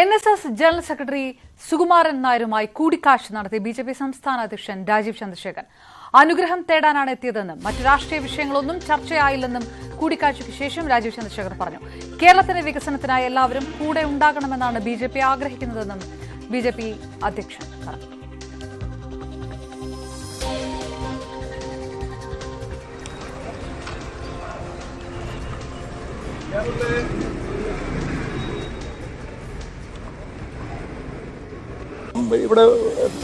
NSS general secretary Sukumaran നായരുമായി കൂടിക്കാഴ്ച നടത്തി BJP സംസ്ഥാന അധ്യക്ഷൻ രാജീവ് ചന്ദ്രശേഖർ അനുഗ്രഹം തേടാനാണ് എത്തിയതെന്നും മറ്റ് രാഷ്ട്രീയ വിഷയങ്ങളൊന്നും ചർച്ചയായില്ലെന്നും കൂടിക്കാഴ്ചയ്ക്ക് ശേഷം രാജീവ് ചന്ദ്രശേഖർ പറഞ്ഞു. കേരളത്തിന്റെ വികസനത്തിനായി എല്ലാവരും കൂടെ ഉണ്ടാകണമെന്നാണ് ബിജെപി ആഗ്രഹിക്കുന്നതെന്നും ബിജെപി അധ്യക്ഷൻ പറഞ്ഞു. ഇവിടെ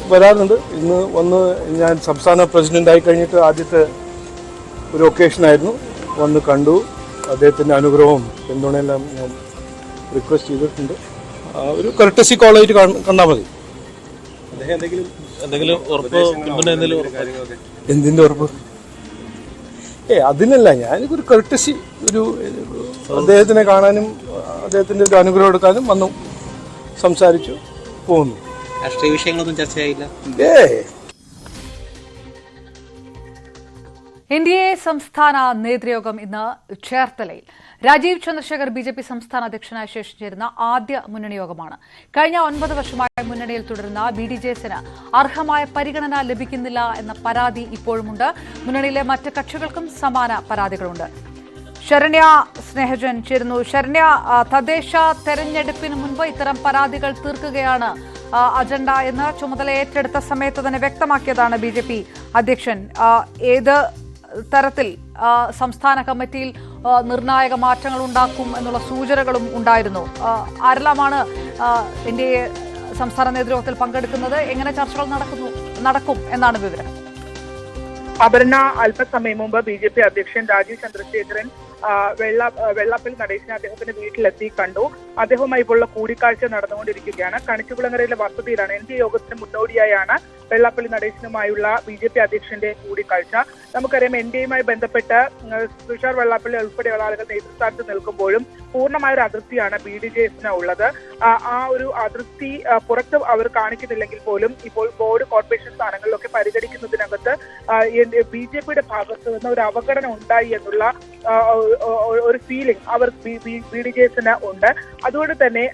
വരാറുണ്ട്. ഇന്ന് വന്ന് ഞാൻ സംസ്ഥാന പ്രസിഡന്റായി കഴിഞ്ഞിട്ട് ആദ്യത്തെ ഒരു ഒക്കേഷനായിരുന്നു. വന്ന് കണ്ടു. അദ്ദേഹത്തിൻ്റെ അനുഗ്രഹവും പിന്തുണയെല്ലാം ഞാൻ റിക്വസ്റ്റ് ചെയ്തിട്ടുണ്ട്. ഒരു കർട്ടസി കോളായിട്ട് കണ്ടാൽ മതി. എന്തിൻ്റെ ഉറപ്പ്? അതിനല്ല, ഞാനിതൊരു കർട്ടസി, ഒരു അദ്ദേഹത്തിനെ കാണാനും അദ്ദേഹത്തിൻ്റെ ഒരു അനുഗ്രഹം എടുക്കാനും വന്നു, സംസാരിച്ചു, പോകുന്നു. രാഷ്ട്രീയ വിഷയങ്ങളൊന്നും ചർച്ചയായില്ല. NDA സംസ്ഥാന നേതൃയോഗം ഇന്ന് ചേർത്തലയിൽ. രാജീവ് ചന്ദ്രശേഖർ ബിജെപി സംസ്ഥാന അധ്യക്ഷനായ ശേഷം ചേരുന്ന ആദ്യ മുന്നണി യോഗമാണ്. കഴിഞ്ഞ 9 വർഷമായി മുന്നണിയിൽ തുടരുന്ന BDJSന് അർഹമായ പരിഗണന ലഭിക്കുന്നില്ല എന്ന പരാതി ഇപ്പോഴുമുണ്ട്. മുന്നണിയിലെ മറ്റ് കക്ഷികൾക്കും സമാന പരാതികളുണ്ട്. ശരണ്യ സ്നേഹജൻ ചേരുന്നു. ശരണ്യ, തദ്ദേശ തെരഞ്ഞെടുപ്പിന് മുൻപ് ഇത്തരം പരാതികൾ തീർക്കുകയാണ് അജണ്ട എന്ന് ചുമതല ഏറ്റെടുത്ത സമയത്ത് തന്നെ വ്യക്തമാക്കിയതാണ് BJP അധ്യക്ഷൻ. ഏത് തരത്തിൽ സംസ്ഥാന കമ്മിറ്റിയിൽ നിർണായക മാറ്റങ്ങൾ ഉണ്ടാക്കും എന്നുള്ള സൂചനകളും ഉണ്ടായിരുന്നു. ആരെല്ലാമാണ് NDA സംസ്ഥാന നേതൃത്വത്തിൽ പങ്കെടുക്കുന്നത്? എങ്ങനെ ചർച്ചകൾ നടക്കും എന്നാണ് വിവരം? അപർണ, അല്പസമയം മുമ്പ് BJP അധ്യക്ഷൻ രാജീവ് ചന്ദ്രശേഖരൻ വെള്ളാപ്പള്ളി നടേശനെ അദ്ദേഹത്തിന്റെ വീട്ടിലെത്തി കണ്ടു. അദ്ദേഹവുമായി ഇപ്പോഴുള്ള കൂടിക്കാഴ്ച നടന്നുകൊണ്ടിരിക്കുകയാണ്. കണിച്ചുകുളങ്ങരയിലെ വസതിയിലാണ്. NDA യോഗത്തിന് മുന്നോടിയായാണ് വെള്ളാപ്പള്ളി നടേശനുമായുള്ള BJP അധ്യക്ഷന്റെ കൂടിക്കാഴ്ച. നമുക്കറിയാം, NDAയുമായി ബന്ധപ്പെട്ട് തുഷാർ വെള്ളാപ്പള്ളി ഉൾപ്പെടെയുള്ള ആളുകൾ നേതൃസ്ഥാനത്ത് നിൽക്കുമ്പോഴും പൂർണ്ണമായൊരു അതൃപ്തിയാണ് BDJSന് ഉള്ളത്. ആ ഒരു അതൃപ്തി പുറത്ത് അവർ കാണിക്കുന്നില്ലെങ്കിൽ പോലും ഇപ്പോൾ ബോർഡ് കോർപ്പറേഷൻ സ്ഥാനങ്ങളിലൊക്കെ പരിഗണിക്കുന്നതിനകത്ത് BJPയുടെ ഭാഗത്ത് നിന്ന് ഒരു അവഗണന ഉണ്ടായി എന്നുള്ള ഒരു ഫീലിംഗ് അവർ BDJSന് ഉണ്ട്. അതുകൊണ്ട് തന്നെ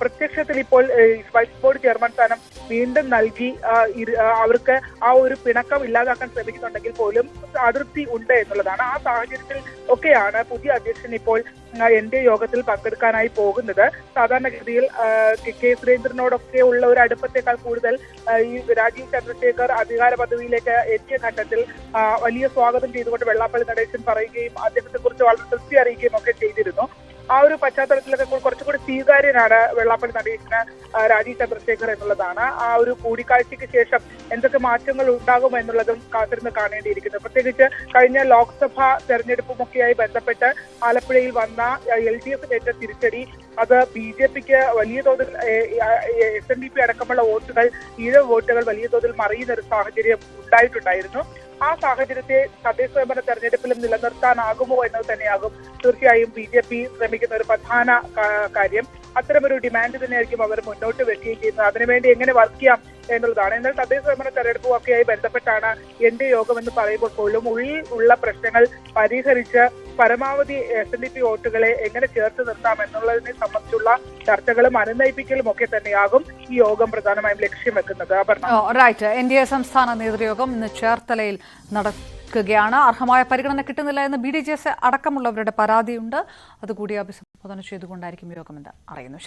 പ്രത്യക്ഷത്തിൽ ഇപ്പോൾ വൈസ് ബോർഡ് ചെയർമാൻ സ്ഥാനം വീണ്ടും നൽകി അവർക്ക് ആ ഒരു പിണക്കം ഇല്ലാതാക്കാൻ ശ്രമിക്കുന്നുണ്ടെങ്കിൽ പോലും അതൃപ്തി ഉണ്ട് എന്നുള്ളതാണ്. ആ സാഹചര്യത്തിൽ ഒക്കെയാണ് പുതിയ അധ്യക്ഷൻ ഇപ്പോൾ NDA യോഗത്തിൽ പങ്കെടുക്കാനായി പോകുന്നത്. സാധാരണഗതിയിൽ കെ സുരേന്ദ്രനോടൊക്കെ ഉള്ള ഒരു അടുപ്പത്തേക്കാൾ കൂടുതൽ ഈ രാജീവ് ചന്ദ്രശേഖർ അധികാര പദവിയിലേക്ക് എത്തിയ ഘട്ടത്തിൽ വലിയ സ്വാഗതം ചെയ്തുകൊണ്ട് വെള്ളാപ്പള്ളി നടേശൻ പറയുകയും അദ്ദേഹത്തെ കുറിച്ച് വളരെ തൃപ്തി അറിയിക്കുകയും ഒക്കെ ചെയ്തിരുന്നു. ആ ഒരു പശ്ചാത്തലത്തിലൊക്കെ കുറച്ചുകൂടി സ്വീകാര്യനാണ് വെള്ളാപ്പള്ളി നടേശന് രാജീവ് ചന്ദ്രശേഖർ എന്നുള്ളതാണ്. ആ ഒരു കൂടിക്കാഴ്ചയ്ക്ക് ശേഷം എന്തൊക്കെ മാറ്റങ്ങൾ ഉണ്ടാകും എന്നുള്ളതും കാത്തിരുന്ന് കാണേണ്ടിയിരിക്കുന്നു. പ്രത്യേകിച്ച് കഴിഞ്ഞ ലോക്സഭാ തെരഞ്ഞെടുപ്പുമൊക്കെയായി ബന്ധപ്പെട്ട് ആലപ്പുഴയിൽ വന്ന LDF ഏറ്റ തിരിച്ചടി അത് BJPക്ക് വലിയ തോതിൽ SNDP അടക്കമുള്ള വോട്ടുകൾ, ഈഴവ വോട്ടുകൾ വലിയ തോതിൽ മറിയുന്ന ഒരു സാഹചര്യം ഉണ്ടായിട്ടുണ്ടായിരുന്നു. ആ സാഹചര്യത്തെ തദ്ദേശ സ്വയംഭരണ തെരഞ്ഞെടുപ്പിലും നിലനിർത്താനാകുമോ എന്നത് തന്നെയാകും തീർച്ചയായും BJP ശ്രമിക്കുന്ന ഒരു പ്രധാന കാര്യം. അത്തരമൊരു ഡിമാൻഡ് തന്നെയായിരിക്കും അവർ മുന്നോട്ട് വെക്കുകയും ചെയ്യുന്നത്. അതിനുവേണ്ടി എങ്ങനെ വർക്ക് ചെയ്യാം എന്നുള്ളതാണ്. എന്നാൽ തദ്ദേശ സ്വയംഭരണ തെരഞ്ഞെടുപ്പുമൊക്കെയായി ബന്ധപ്പെട്ടാണ് NDA യോഗം എന്ന് പറയുമ്പോൾ പോലും ഉള്ളിൽ ഉള്ള പ്രശ്നങ്ങൾ പരിഹരിച്ച് പരമാവധി SNDP വോട്ടുകളെ എങ്ങനെ ചേർത്ത് നിർത്താം എന്നുള്ളതിനെ സംബന്ധിച്ചുള്ള ചർച്ചകളും അനുനയിപ്പിക്കലും ഒക്കെ തന്നെയാകും ഈ യോഗം പ്രധാനമായും ലക്ഷ്യം വെക്കുന്നത്. റൈറ്റ്. NDA സംസ്ഥാന നേതൃയോഗം ഇന്ന് ചേർത്തലയിൽ നടക്കുകയാണ്. അർഹമായ പരിഗണന കിട്ടുന്നില്ല എന്ന് BDJS അടക്കമുള്ളവരുടെ പരാതിയുണ്ട്. അതുകൂടി അഭിസംബോധന ചെയ്തുകൊണ്ടായിരിക്കും യോഗമെന്ന് അറിയുന്നു.